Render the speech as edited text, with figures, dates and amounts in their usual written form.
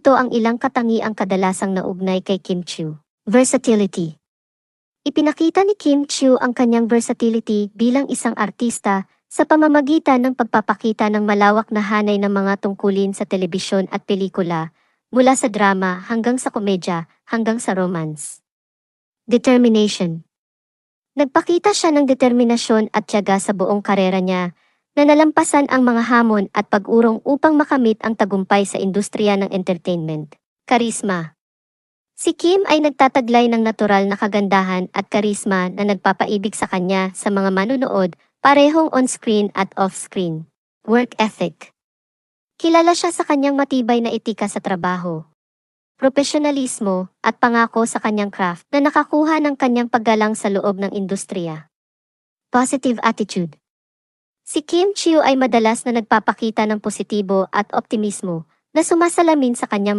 Ito ang ilang katangiang kadalasang naugnay kay Kim Chiu. Versatility. Ipinakita ni Kim Chiu ang kanyang versatility bilang isang artista sa pamamagitan ng pagpapakita ng malawak na hanay ng mga tungkulin sa telebisyon at pelikula, mula sa drama hanggang sa komedya, hanggang sa romance. Determination. Nagpakita siya ng determinasyon at tiyaga sa buong karera niya, na nalampasan ang mga hamon at pag-urong upang makamit ang tagumpay sa industriya ng entertainment. Karisma. Si Kim ay nagtataglay ng natural na kagandahan at karisma na nagpapaibig sa kanya sa mga manunood, parehong on-screen at off-screen. Work ethic. Kilala siya sa kanyang matibay na etika sa trabaho, profesionalismo, at pangako sa kanyang craft na nakakuha ng kanyang paggalang sa loob ng industriya. Positive attitude. Si Kim Chiu ay madalas na nagpapakita ng positibo at optimismo na sumasalamin sa kanyang